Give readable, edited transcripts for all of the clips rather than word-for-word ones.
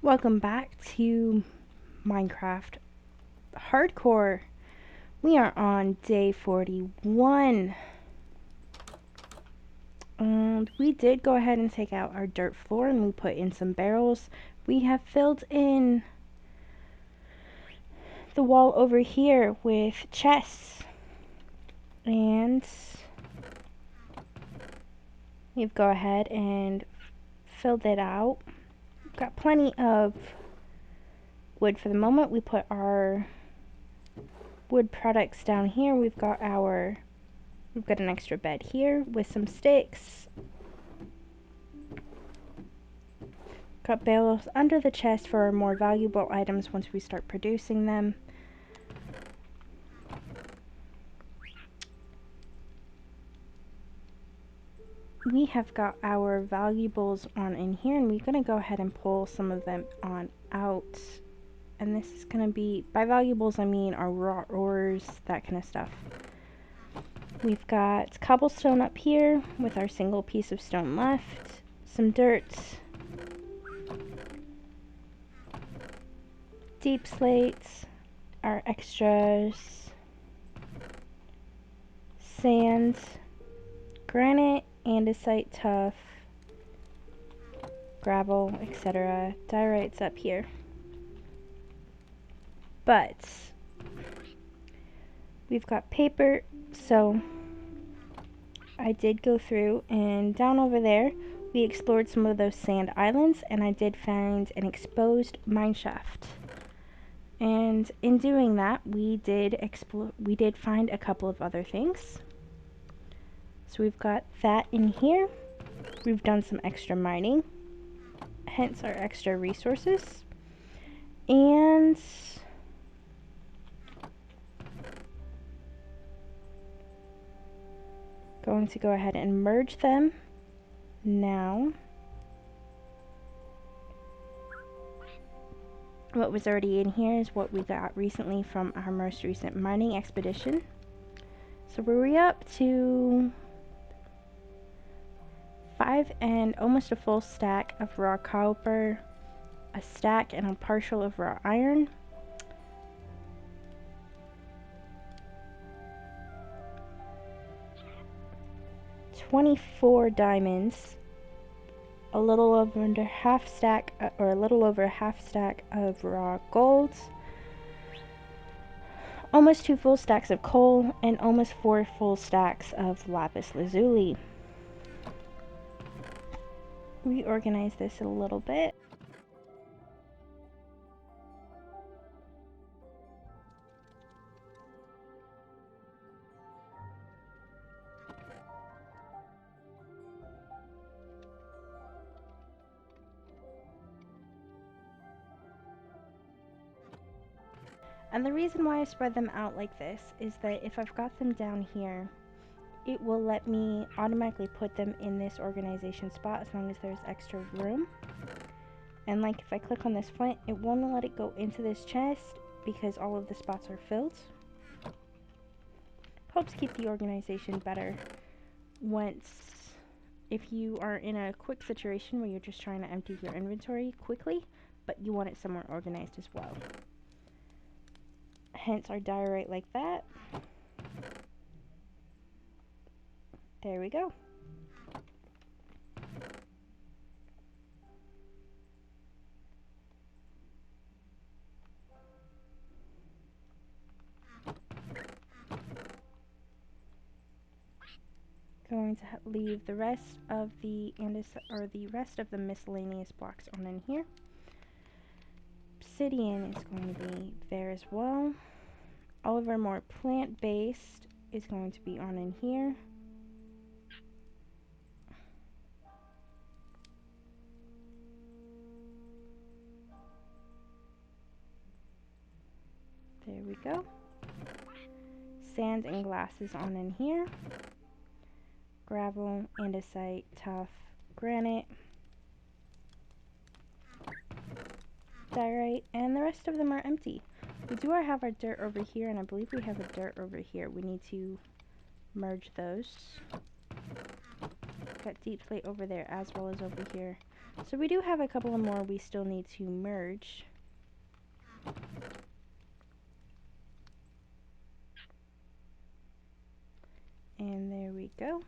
Welcome back to Minecraft Hardcore. We are on day 41. And we did go ahead and take out our dirt floor and we put in some barrels. We have filled in the wall over here with chests. And we've go ahead and filled it out. We've got plenty of wood for the moment. We put our wood products down here. We've got an extra bed here with some sticks. Got barrels under the chest for our more valuable items once we start producing them. We have got our valuables on in here, and we're going to go ahead and pull some of them on out. And this is going to be, by valuables I mean our raw ores, that kind of stuff. We've got cobblestone up here with our single piece of stone left, some dirt, deep slates, our extras, sand, granite, andesite, tuff, gravel, etc. Diorite's up here. But we've got paper, so I did go through, and down over there we explored some of those sand islands, and I did find an exposed mine shaft. And in doing that, we did find a couple of other things. So we've got that in here. We've done some extra mining, hence our extra resources. And going to go ahead and merge them now. What was already in here is what we got recently from our most recent mining expedition. So we're up to 5 and almost a full stack of raw copper, a stack and a partial of raw iron, $24 diamonds, a little over half stack of raw gold, almost 2 full stacks of coal, and almost 4 full stacks of lapis lazuli. Reorganize this a little bit. And the reason why I spread them out like this is that if I've got them down here, it will let me automatically put them in this organization spot as long as there's extra room. And like if I click on this flint, it won't let it go into this chest because all of the spots are filled. Helps keep the organization better if you are in a quick situation where you're just trying to empty your inventory quickly, but you want it somewhere organized as well. Hence our diorite like that. There we go. Going to leave the rest of the miscellaneous blocks on in here. Obsidian is going to be there as well. All of our more plant-based is going to be on in here. There we go. Sand and glass is on in here. Gravel, andesite, tuff, granite, diorite, and the rest of them are empty. We do have our dirt over here, and I believe we have a dirt over here. We need to merge those. Got deep slate over there as well as over here. So we do have a couple of more we still need to merge. And there we go.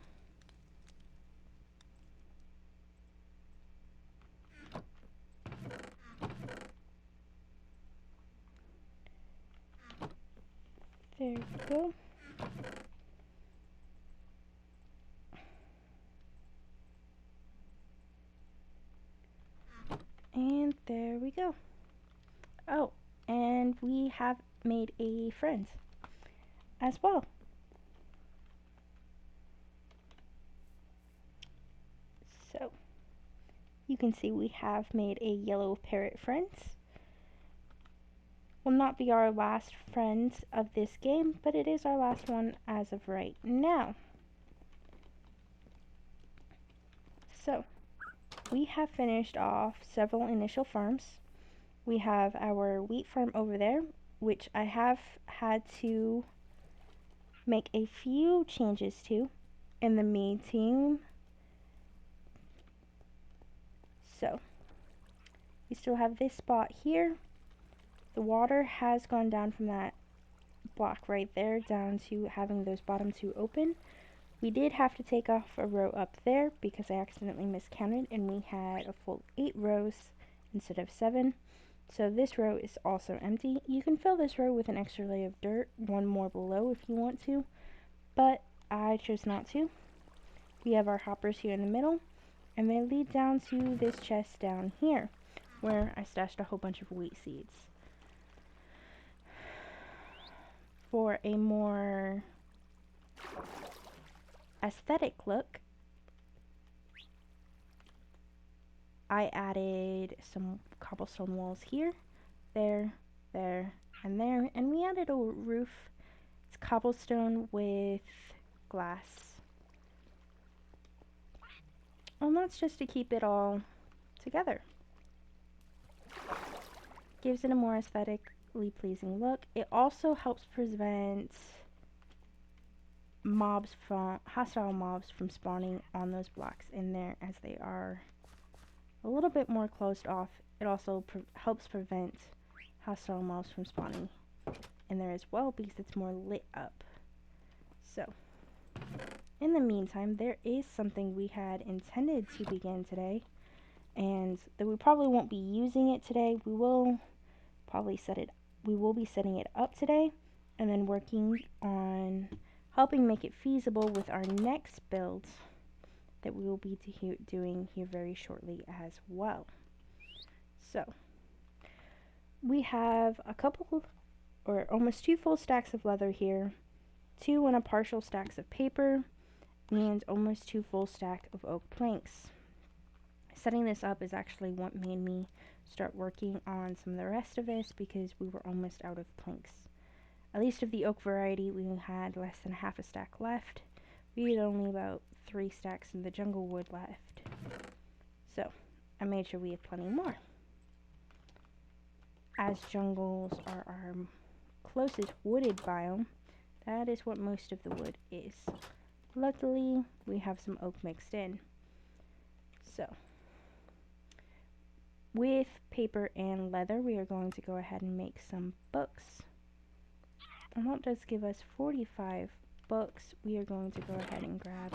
There we go. And there we go. Oh, and we have made a friend as well. So you can see we have made a yellow parrot friend. Will not be our last friend of this game, but it is our last one as of right now. So we have finished off several initial farms. We have our wheat farm over there, which I have had to make a few changes to in the main team. So we still have this spot here. The water has gone down from that block right there down to having those bottom two open. We did have to take off a row up there because I accidentally miscounted and we had a full 8 rows instead of 7. So this row is also empty. You can fill this row with an extra layer of dirt, one more below if you want to, but I chose not to. We have our hoppers here in the middle, and they lead down to this chest down here, where I stashed a whole bunch of wheat seeds. For a more aesthetic look, I added some cobblestone walls here, there, and there, and we added a roof. It's cobblestone with glass. And that's just to keep it all together. Gives it a more aesthetically pleasing look. It also helps prevent hostile mobs from spawning on those blocks in there, as they are a little bit more closed off. It also helps prevent hostile mobs from spawning in there as well because it's more lit up. So in the meantime, there is something we had intended to begin today, and that we probably won't be using it today. We will be setting it up today and then working on helping make it feasible with our next build that we will be doing here very shortly as well. So we have a couple or almost 2 full stacks of leather here, 2 and a partial stacks of paper, and almost 2 full stack of oak planks. Setting this up is actually what made me start working on some of the rest of this because we were almost out of planks. At least of the oak variety, we had less than half a stack left. We had only about 3 stacks of the jungle wood left. So I made sure we have plenty more. As jungles are our closest wooded biome, that is what most of the wood is. Luckily, we have some oak mixed in. So with paper and leather, we are going to go ahead and make some books. And that does give us 45 books. We are going to go ahead and grab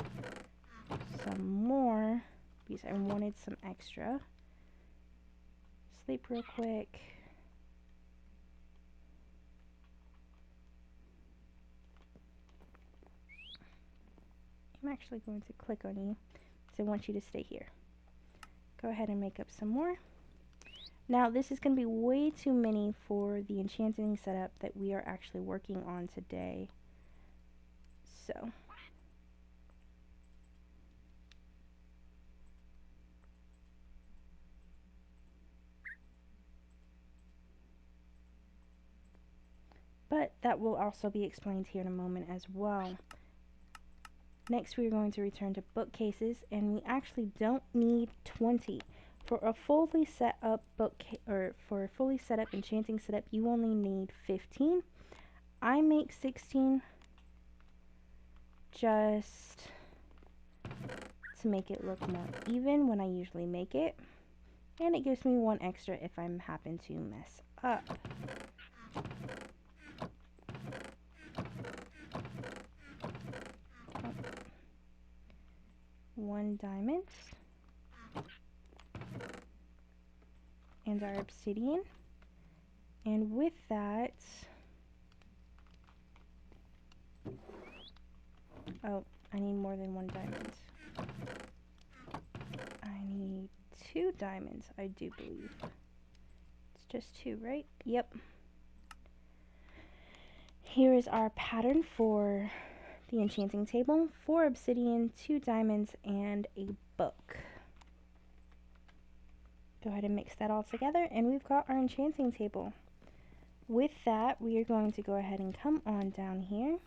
some more because I wanted some extra. Sleep real quick. I'm actually going to click on you because I want you to stay here. Go ahead and make up some more. Now this is going to be way too many for the enchanting setup that we are actually working on today. So but that will also be explained here in a moment as well. Next we are going to return to bookcases, and we actually don't need 20. For a fully set up for a fully set up enchanting setup, you only need 15. I make 16 just to make it look more even when I usually make it. And it gives me 1 extra if I happen to mess up. 1 diamond. And our obsidian. And with that, oh, I need more than 1 diamond. I need 2 diamonds, I do believe. It's just 2, right? Yep. Here is our pattern for the enchanting table. 4 obsidian, 2 diamonds, and a book. Go ahead and mix that all together, and we've got our enchanting table. With that, we are going to go ahead and come on down here.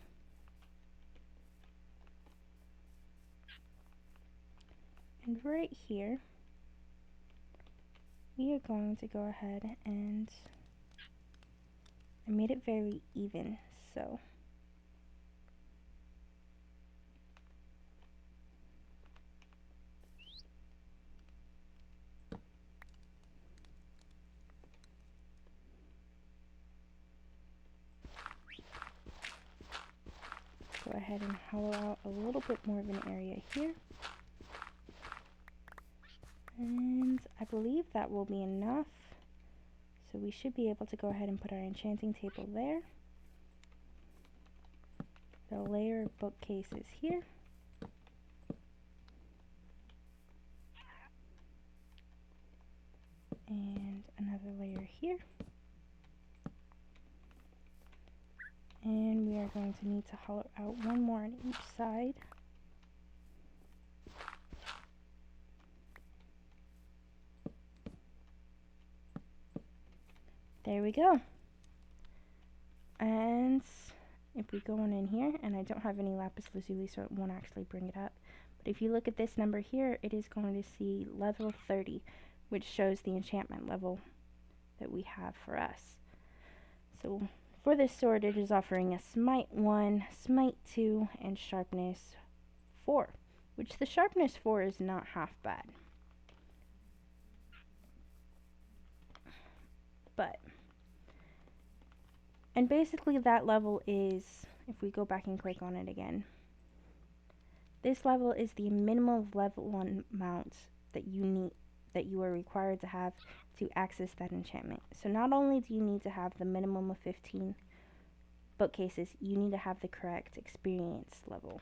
And right here, we are going to go ahead and I made it very even, so go ahead and hollow out a little bit more of an area here. And I believe that will be enough. So we should be able to go ahead and put our enchanting table there. The layer of bookcases here. And another layer here. And we are going to need to hollow out 1 more on each side. There we go. And if we go on in here, and I don't have any lapis lazuli, so it won't actually bring it up. But if you look at this number here, it is going to see level 30, which shows the enchantment level that we have for us. So for this sword, it is offering us smite 1, smite 2, and sharpness 4, which the sharpness 4 is not half bad. But, and basically that level is, if we go back and click on it again, this level is the minimum level amount that you need, that you are required to have to access that enchantment. So not only do you need to have the minimum of 15 bookcases, you need to have the correct experience level.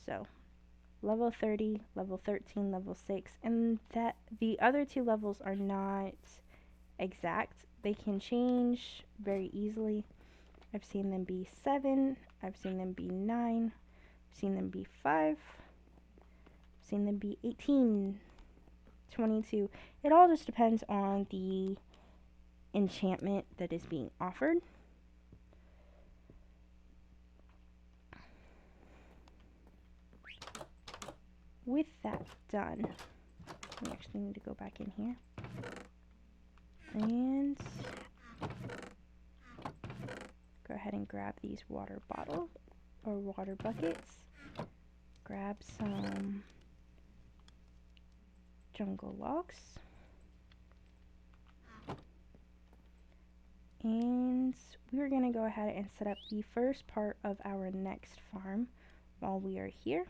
So level 30, level 13, level 6, and that the other 2 levels are not exact. They can change very easily. I've seen them be 7, I've seen them be 9, I've seen them be 5, I've seen them be 18, 22. It all just depends on the enchantment that is being offered. With that done, we actually need to go back in here and go ahead and grab these water bottles or water buckets. Grab some jungle logs. And we're going to go ahead and set up the first part of our next farm while we are here.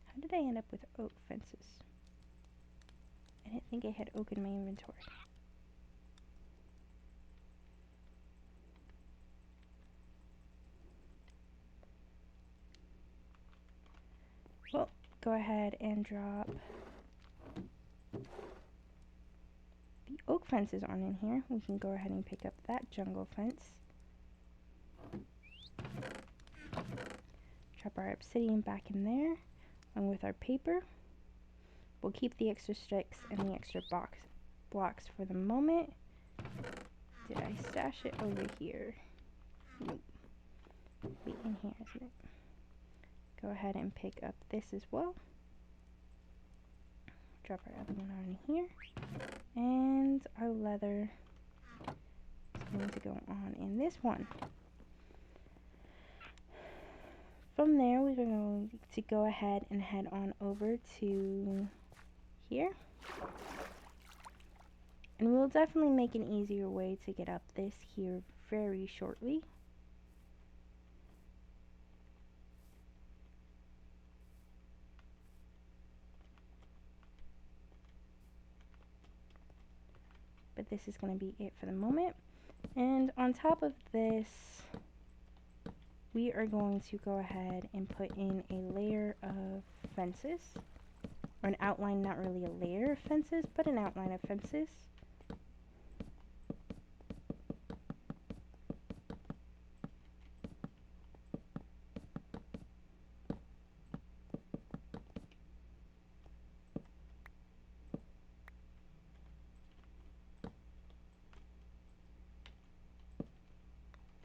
How did I end up with oak fences? I didn't think I had oak in my inventory. Well, go ahead and drop the oak fences on in here. We can go ahead and pick up that jungle fence. Drop our obsidian back in there, along with our paper. We'll keep the extra sticks and the extra blocks for the moment. Did I stash it over here? Nope. Be in here, isn't it? Go ahead and pick up this as well. Drop our other one on here. And our leather is going to go on in this one. From there, we're going to go ahead and head on over to here. And we'll definitely make an easier way to get up this here very shortly. But this is going to be it for the moment. And on top of this, we are going to go ahead and put in a layer of fences, or an outline, not really a layer of fences, but an outline of fences.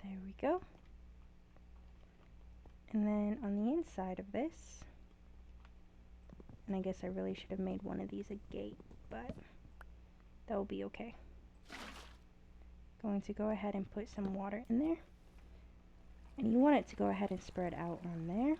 There we go. And then on the inside of this, and I guess I really should have made one of these a gate, but that will be okay. Going to go ahead and put some water in there. And you want it to go ahead and spread out on there.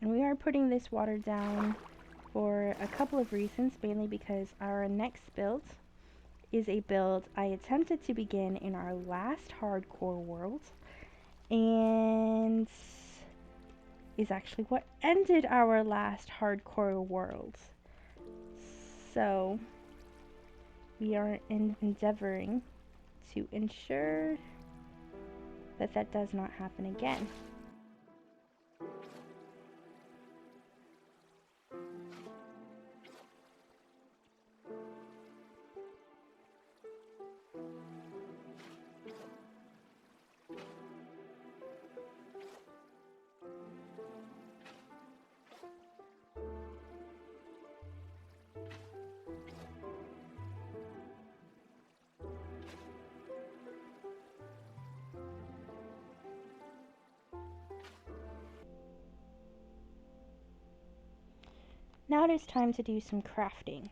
And we are putting this water down for a couple of reasons, mainly because our next build is a build I attempted to begin in our last hardcore world, and is actually what ended our last hardcore world. So we are endeavoring to ensure that that does not happen again. Now it is time to do some crafting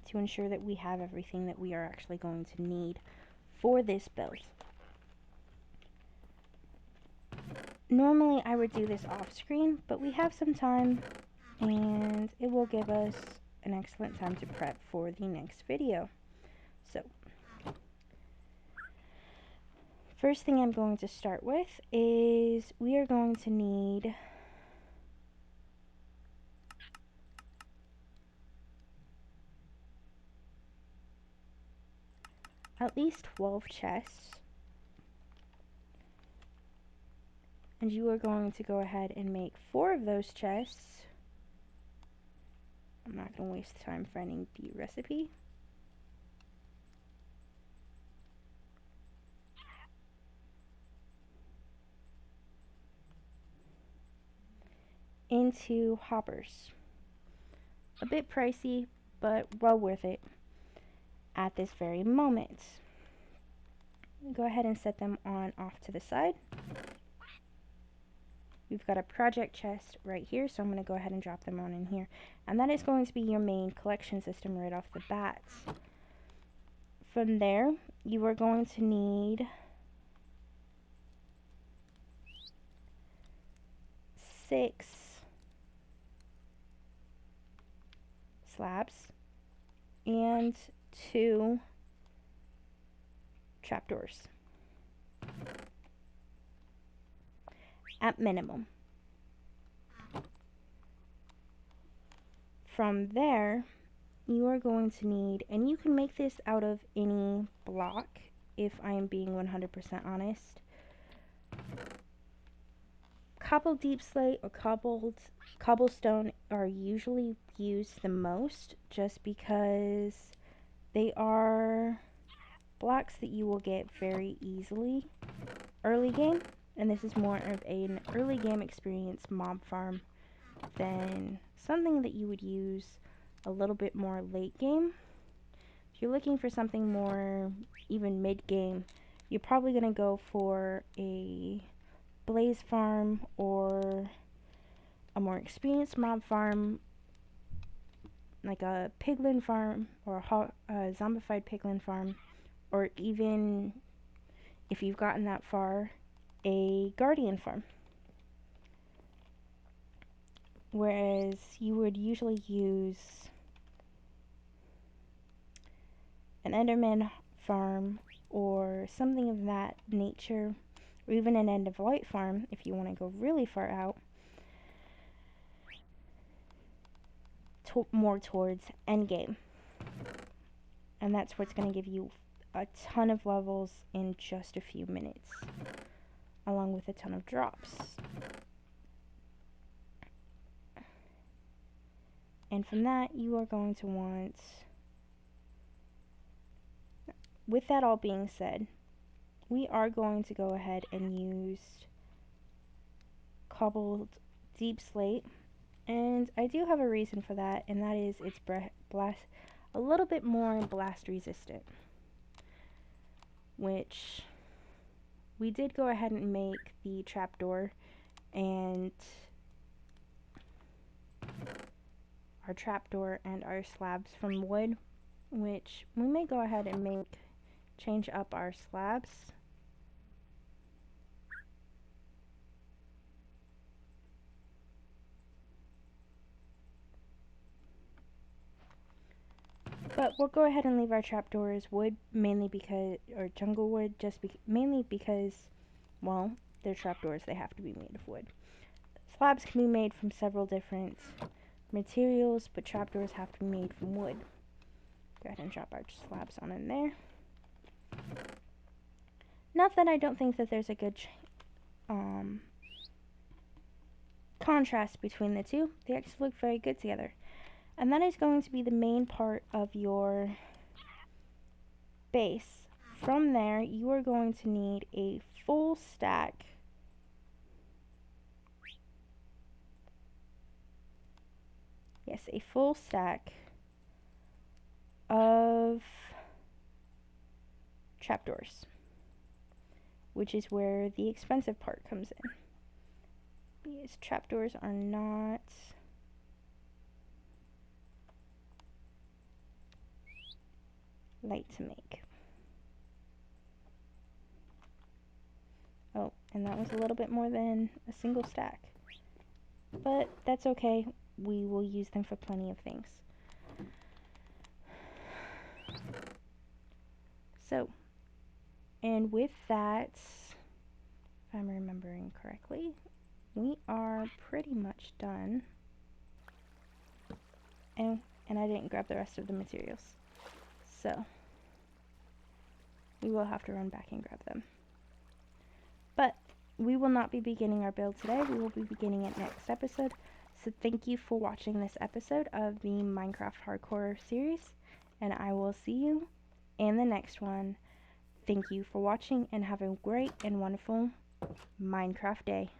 to ensure that we have everything that we are actually going to need for this build. Normally I would do this off screen, but we have some time and it will give us an excellent time to prep for the next video. So, first thing I'm going to start with is we are going to need at least 12 chests, and you are going to go ahead and make 4 of those chests. I'm not going to waste time finding the recipe. Into hoppers. A bit pricey, but well worth it at this very moment. Go ahead and set them on off to the side. We've got a project chest right here, so I'm going to go ahead and drop them on in here. And that is going to be your main collection system right off the bat. From there, you are going to need 6 slabs and 2 trapdoors at minimum. From there, you are going to need, and you can make this out of any block if I am being 100% honest, Cobbled deep slate or cobblestone are usually used the most just because they are blocks that you will get very easily early game, and this is more of an early game experience mob farm than something that you would use a little bit more late game. If you're looking for something more even mid game, you're probably going to go for a blaze farm or a more experienced mob farm like a piglin farm or a zombified piglin farm, or even if you've gotten that far, a guardian farm. Whereas you would usually use an enderman farm or something of that nature, or even an end of light farm if you want to go really far out, more towards endgame. And that's what's going to give you a ton of levels in just a few minutes, along with a ton of drops. And from that, you are going to want, with that all being said, we are going to go ahead and use cobbled deep slate. And I do have a reason for that, and that is it's a little bit more blast resistant, which we did go ahead and make the trapdoor and our trapdoor and our slabs from wood, which we may go ahead and change up our slabs. But we'll go ahead and leave our trapdoors wood, mainly because, or jungle wood, mainly because, well, they're trapdoors, they have to be made of wood. Slabs can be made from several different materials, but trapdoors have to be made from wood. Go ahead and drop our slabs on in there. Not that I don't think that there's a good contrast between the two. They actually look very good together. And that is going to be the main part of your base. From there, you are going to need a full stack a full stack of trapdoors, which is where the expensive part comes in. These trapdoors are not light to make. Oh, and that was a little bit more than a single stack. But that's okay. We will use them for plenty of things. So, and with that, if I'm remembering correctly, we are pretty much done. And I didn't grab the rest of the materials. So, we will have to run back and grab them. But we will not be beginning our build today. We will be beginning it next episode. So thank you for watching this episode of the Minecraft Hardcore series, and I will see you in the next one. Thank you for watching, and have a great and wonderful Minecraft day.